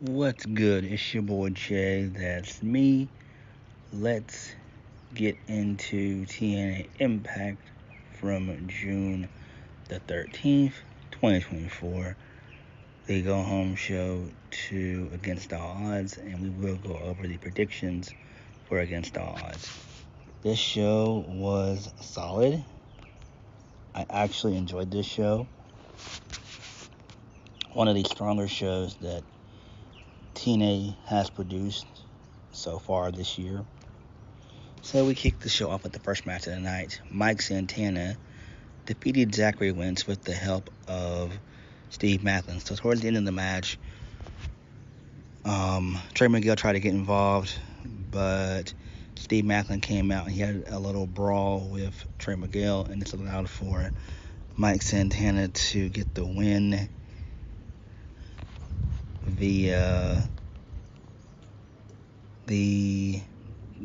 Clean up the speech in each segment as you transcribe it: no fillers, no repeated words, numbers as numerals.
What's good? It's your boy Jay. That's me. Let's get into TNA Impact from June the 13th, 2024. The go home show to Against All Odds, and we will go over the predictions for Against All Odds. This show was solid. I actually enjoyed this show. One of the stronger shows that TNA has produced so far this year. So we kicked the show off with the first match of the night. Mike Santana defeated Zachary Wentz with the help of Steve Maclin. So towards the end of the match, Trey Miguel tried to get involved, but Steve Maclin came out and he had a little brawl with Trey Miguel, and this allowed for Mike Santana to get the win via the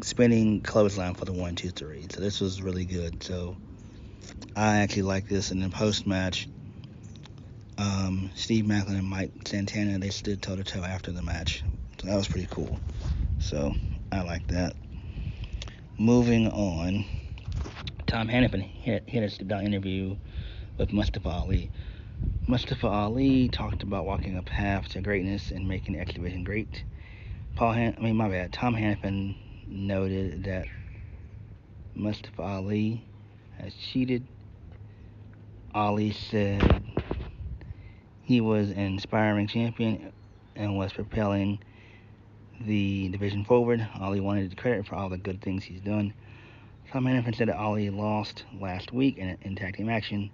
spinning clothesline for the 1-2-3. So this was really good. So I actually like this. And then post match, Steve Maclin and Mike Santana, they stood toe to toe after the match. So that was pretty cool. So I like that. Moving on, Tom Hannafin hit a sit-down interview with Mustafa Ali. Mustafa Ali talked about walking a path to greatness and making X Division great. Tom Hannafin noted that Mustafa Ali has cheated. Ali said he was an inspiring champion and was propelling the division forward. Ali wanted credit for all the good things he's done. Tom Hannafin said that Ali lost last week in tag team action.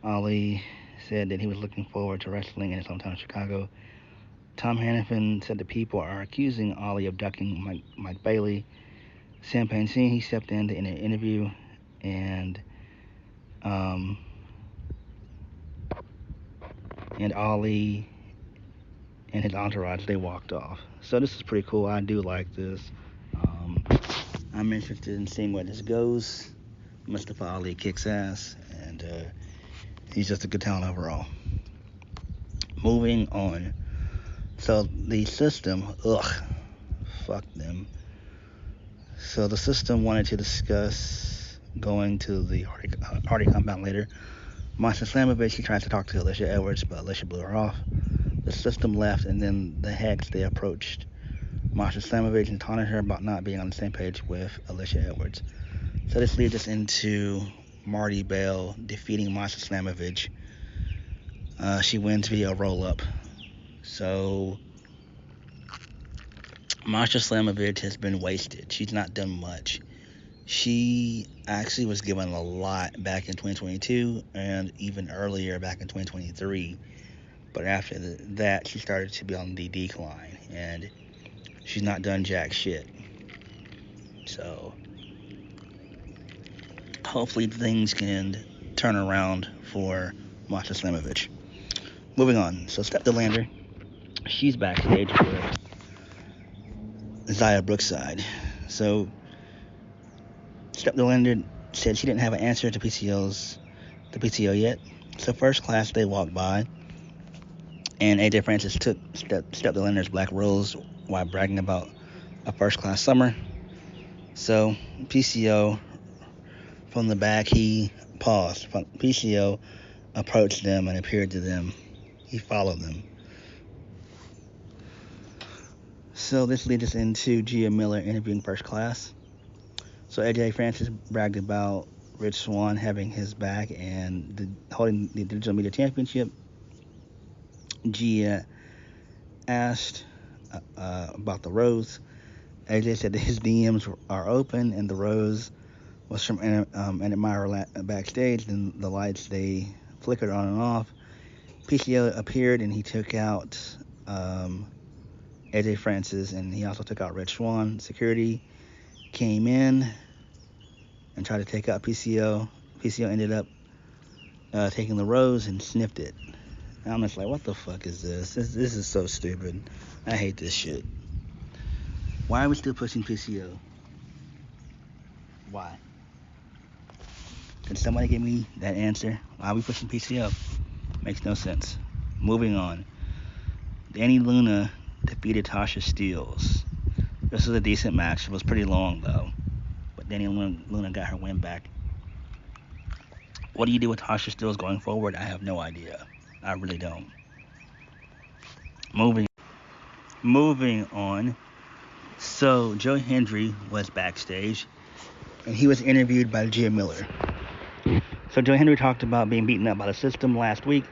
Ali said that he was looking forward to wrestling in his hometown of Chicago. Tom Hannafin said that people are accusing Ali of ducking Mike Bailey. Sam Pansine, he stepped in an interview, and Ali and his entourage, they walked off. So this is pretty cool. I do like this. I'm interested in seeing where this goes. Mustafa Ali kicks ass, and he's just a good talent overall. Moving on. So the system, fuck them. So the system wanted to discuss going to the Hardy compound later. Masha Slamovich, he tried to talk to Alicia Edwards, but Alicia blew her off. The system left, and then the Hex, they approached Masha Slamovich and taunted her about not being on the same page with Alicia Edwards. So this leads us into Marty Bell defeating Masha Slamovich. She wins via roll-up. So Masha Slamovich has been wasted. She's not done much. She actually was given a lot back in 2022 and even earlier back in 2023. But after that, she started to be on the decline, and she's not done jack shit. So hopefully things can turn around for Masha Slamovich. Moving on. So Steph DeLander, she's backstage with Zaya Brookside. So Steph DeLander said she didn't have an answer to the PCO yet. So first class, they walked by, and AJ Francis took Steph DeLander's black rose while bragging about a first class summer. So PCO from the back, he paused. PCO approached them and appeared to them. He followed them. So this leads us into Gia Miller interviewing first class. So AJ Francis bragged about Rich Swann having his back and holding the Digital Media Championship. Gia asked about the rose. AJ said that his DMs are open, and the rose was from an admirer backstage. And the lights, they flickered on and off. PCO appeared, and he took out AJ Francis, and he also took out Rich Swann. Security came in and tried to take out PCO. PCO ended up taking the rose and sniffed it. And I'm just like, what the fuck is this? This is so stupid. I hate this shit. Why are we still pushing PCO? Why? Can somebody give me that answer? Why are we pushing PCO? Makes no sense. Moving on. Danny Luna defeated Tasha Steelz. This was a decent match. It was pretty long though, but Danny Luna got her win back. What do you do with Tasha Steelz going forward? I have no idea. I really don't. Moving on. So Joe Hendry was backstage, and he was interviewed by Jim Miller. So Joe Hendry talked about being beaten up by the system last week.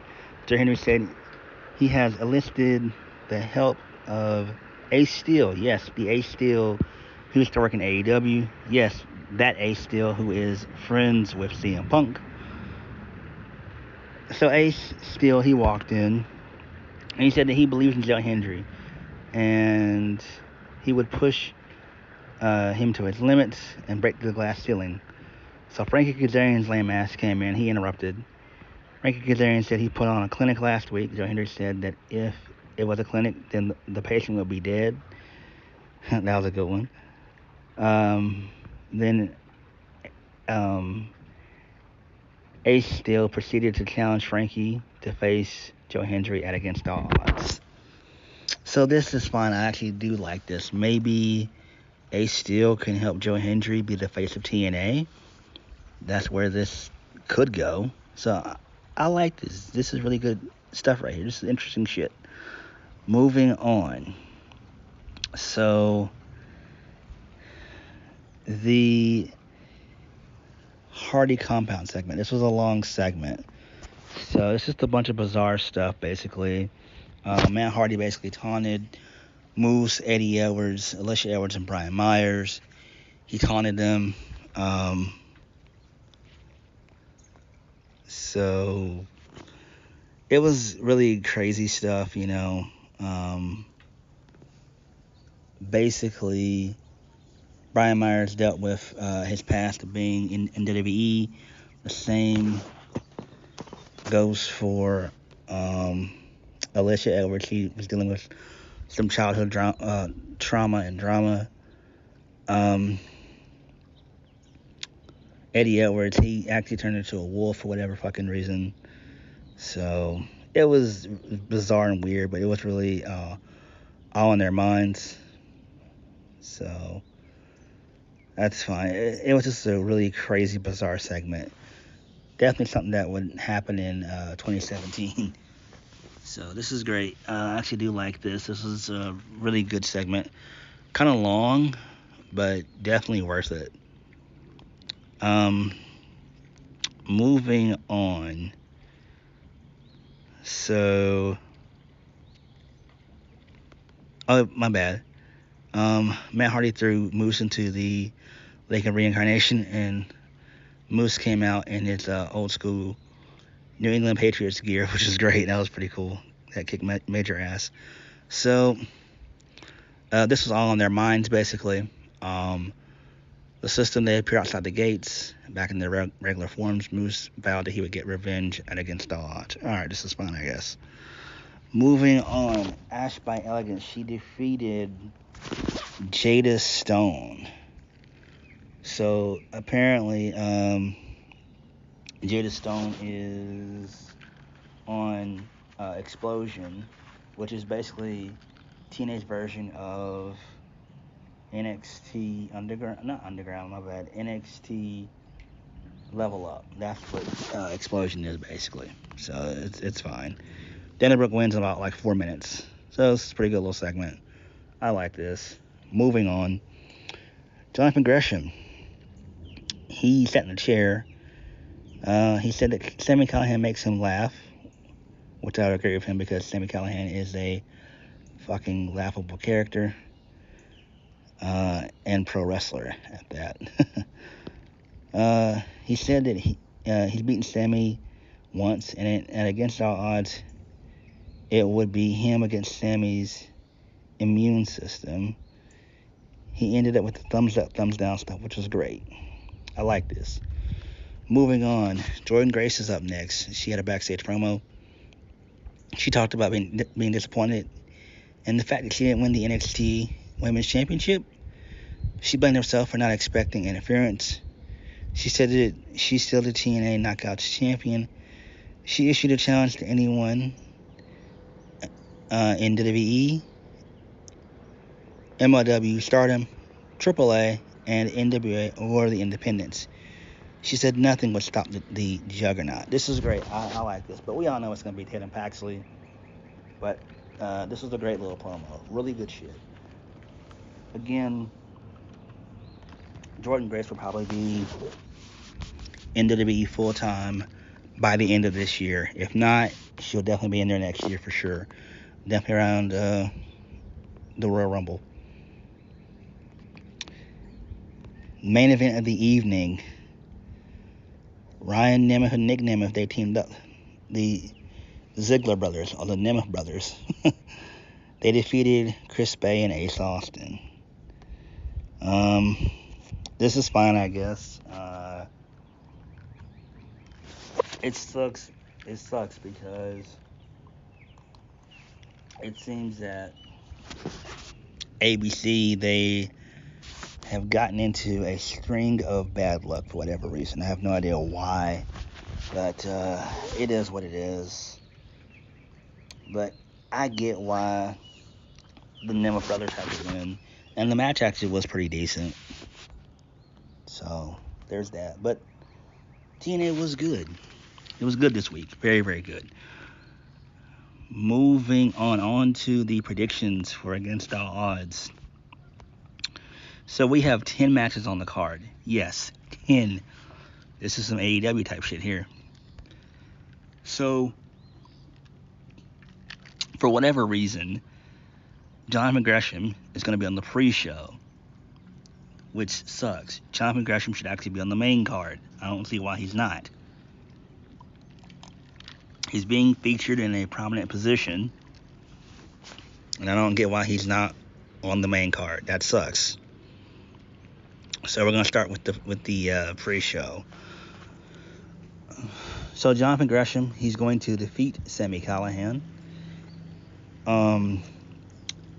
Joe Hendry said he has enlisted the help of Ace Steel. Yes, the Ace Steel who used to work in AEW. Yes, that Ace Steel who is friends with CM Punk. So Ace Steel, he walked in, and he said that he believes in Joe Hendry, and he would push him to his limits and break the glass ceiling. So Frankie Kazarian's lame ass came in. He interrupted. Frankie Kazarian said he put on a clinic last week. Joe Hendry said that if it was a clinic, then the patient would be dead. That was a good one. Then Ace Steel proceeded to challenge Frankie to face Joe Hendry at Against All Odds. So this is fun. I actually do like this. Maybe Ace Steel can help Joe Hendry be the face of TNA. That's where this could go. So I like this. This is really good stuff right here. This is interesting shit. Moving on. So the Hardy Compound segment. This was a long segment. So it's just a bunch of bizarre stuff, basically. Matt Hardy basically taunted Moose, Eddie Edwards, Alicia Edwards, and Brian Myers. He taunted them. So it was really crazy stuff, you know. Basically, Brian Myers dealt with his past of being in WWE. The same goes for Alicia Edwards. She was dealing with some childhood trauma and drama. Eddie Edwards, he actually turned into a wolf for whatever fucking reason. So it was bizarre and weird, but it was really all in their minds. So that's fine. It was just a really crazy, bizarre segment. Definitely something that would happen in 2017. So this is great. I actually do like this. This is a really good segment. Kind of long, but definitely worth it. Moving on. So, oh, my bad. Matt Hardy threw Moose into the Lake of Reincarnation, and Moose came out in his old school New England Patriots gear, which is great. That was pretty cool. That kicked major ass. So, this was all on their minds, basically. The system, they appeared outside the gates. Back in their regular forms, Moose vowed that he would get revenge at Against All Odds. Alright, this is fun, I guess. Moving on. Ash by Elegance. She defeated Jada Stone. So, apparently, Jada Stone is on Explosion, which is basically TNA's version of NXT NXT Level Up. That's what Explosion is, basically. So it's fine. Dana Brooke wins in about like 4 minutes. So it's a pretty good little segment. I like this. Moving on. Jonathan Gresham. He sat in a chair. He said that Sami Callihan makes him laugh, which I would agree with him because Sami Callihan is a fucking laughable character. And pro wrestler at that. He said that he's beaten Sami once, and Against All Odds, it would be him against Sami's immune system. He ended up with the thumbs up, thumbs down stuff, which was great. I like this. Moving on, Jordynne Grace is up next. She had a backstage promo. She talked about being disappointed in the fact that she didn't win the NXT Women's Championship. She blamed herself for not expecting interference. She said that she's still the TNA Knockouts champion. She issued a challenge to anyone in WWE, MLW, Stardom, AAA, and NWA or the independents. She said nothing would stop the juggernaut. This is great. I like this. But we all know it's going to be Tatum Paxley. But this was a great little promo. Really good shit. Again, Jordynne Grace will probably be in WWE full-time by the end of this year. If not, she'll definitely be in there next year for sure. Definitely around the Royal Rumble. Main event of the evening. Ryan Nemeth and Nick Nemeth, they teamed up. The Ziggler brothers, or the Nemeth brothers. They defeated Chris Bay and Ace Austin. This is fine, I guess. It sucks. It sucks because it seems that ABC, they have gotten into a string of bad luck for whatever reason. I have no idea why, but it is what it is. But I get why the Nemeth brothers had to win, and the match actually was pretty decent. So there's that. But TNA was good. It was good this week. Very, very good. Moving on to the predictions for Against All Odds. So we have 10 matches on the card. Yes, 10. This is some AEW type shit here. So, for whatever reason, Jonathan Gresham is going to be on the pre-show, which sucks. Jonathan Gresham should actually be on the main card. I don't see why he's not. He's being featured in a prominent position, and I don't get why he's not on the main card. That sucks. So we're going to start with the pre-show. So Jonathan Gresham, he's going to defeat Sami Callihan.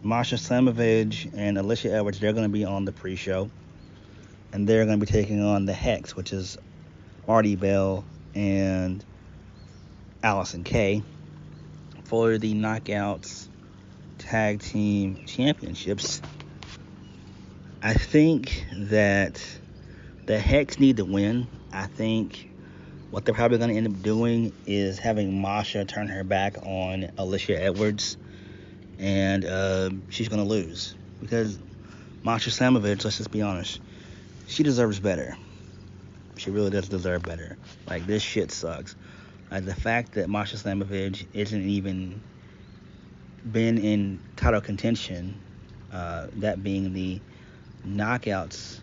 Masha Slamovich and Alicia Edwards, they're going to be on the pre-show. And they're going to be taking on the Hex, which is Marty Bell and Allison Kay, for the Knockouts Tag Team Championships. I think that the Hex need to win. I think what they're probably going to end up doing is having Masha turn her back on Alicia Edwards, and she's going to lose. Because Masha Slamovich, let's just be honest, she deserves better. She really does deserve better. Like, this shit sucks. Like, the fact that Masha Slamovich isn't even been in title contention, that being the Knockouts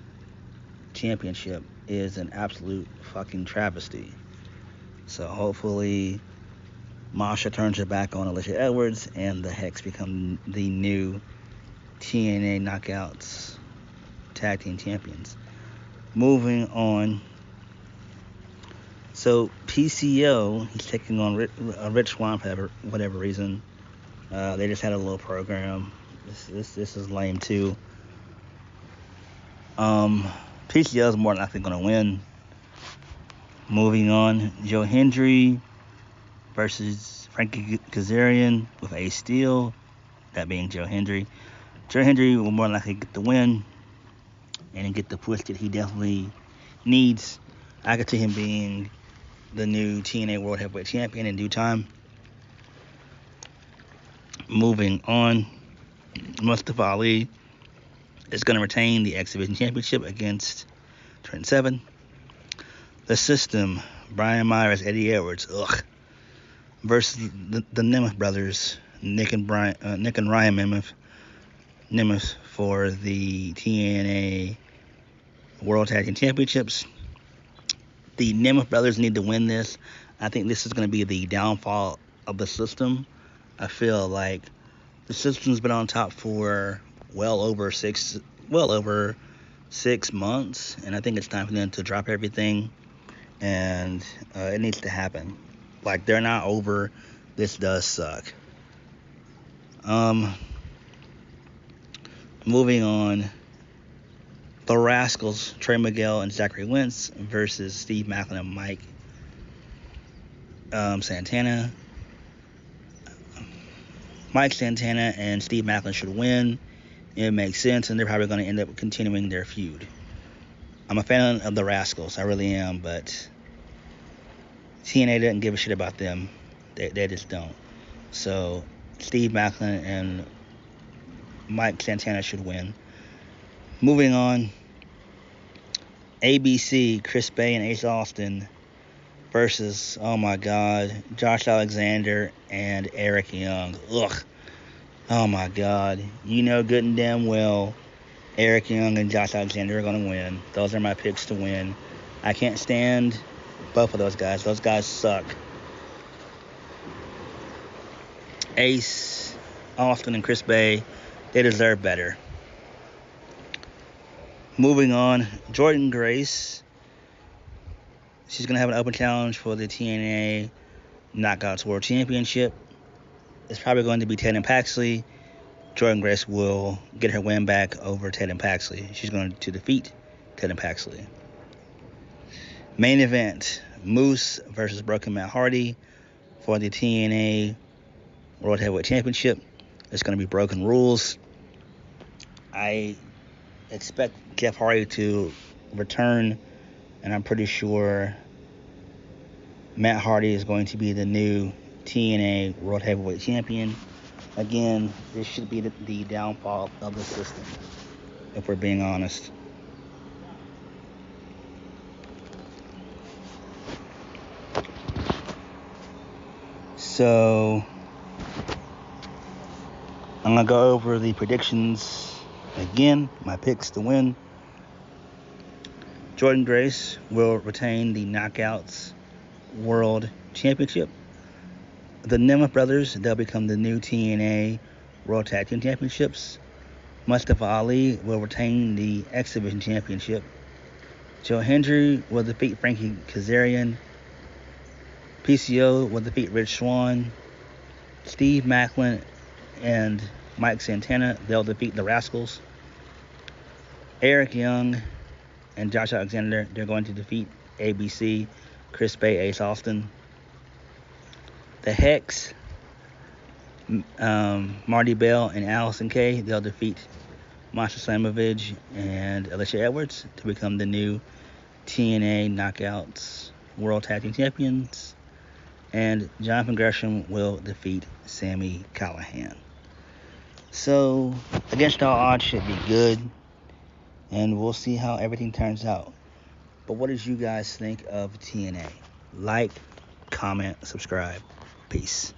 Championship, is an absolute fucking travesty. So hopefully Masha turns her back on Alicia Edwards and the Hex become the new TNA Knockouts Tag Team Champions. Moving on. So PCO, he's taking on Rich Swann for whatever reason. They just had a little program. This is lame too. PCO is more than likely going to win. Moving on, Joe Hendry versus Frankie Kazarian with Ace Steel, that being Joe Hendry. Joe Hendry will more than likely get the win and get the push that he definitely needs. I could see him being the new TNA World Heavyweight Champion in due time. Moving on, Mustafa Ali is going to retain the X Division Championship against Trent Seven. The System, Brian Myers, Eddie Edwards, versus the Nemeth brothers, Nick and Ryan Nemeth for the TNA World Tag Team Championships. The Nemeth brothers need to win this. I think this is going to be the downfall of the System. I feel like the System's been on top for well over 6 months, and I think it's time for them to drop everything, and it needs to happen. Like, they're not over. This does suck. Moving on, the Rascals, Trey Miguel and Zachary Wentz versus Steve Maclin and Mike Santana. Mike Santana and Steve Maclin should win. It makes sense, and they're probably going to end up continuing their feud. I'm a fan of the Rascals, I really am, but TNA doesn't give a shit about them. They just don't. So Steve Maclin and Mike Santana should win. Moving on, ABC, Chris Bay and Ace Austin versus, oh my God, Josh Alexander and Eric Young. Ugh. Oh my God. You know good and damn well Eric Young and Josh Alexander are going to win. Those are my picks to win. I can't stand both of those guys. Those guys suck. Ace, Austin, and Chris Bay, they deserve better. Moving on, Jordynne Grace. She's going to have an open challenge for the TNA Knockouts World Championship. It's probably going to be Tatum Paxley. Jordynne Grace will get her win back over Tatum Paxley. She's going to defeat Tatum Paxley. Main event, Moose versus Broken Matt Hardy for the TNA World Heavyweight Championship. It's going to be broken rules. I expect Jeff Hardy to return, and I'm pretty sure Matt Hardy is going to be the new TNA World Heavyweight Champion. Again, this should be the downfall of the system, if we're being honest. So, I'm going to go over the predictions again, my picks to win. Jordynne Grace will retain the Knockouts World Championship. The Nemeth brothers, they'll become the new TNA World Tag Team Championships. Mustafa Ali will retain the X Division Championship. Joe Hendry will defeat Frankie Kazarian. PCO will defeat Rich Swann. Steve Maclin and Mike Santana, they'll defeat the Rascals. Eric Young and Josh Alexander, they're going to defeat ABC, Chris Bay, Ace Austin. The Hex, Marty Bell and Allison Kay, they'll defeat Masha Slamovich and Alicia Edwards to become the new TNA Knockouts World Tag Team Champions. And Jonathan Gresham will defeat Sami Callihan. So, against all odds should be good, and we'll see how everything turns out. But what did you guys think of TNA? Like, comment, subscribe. Peace.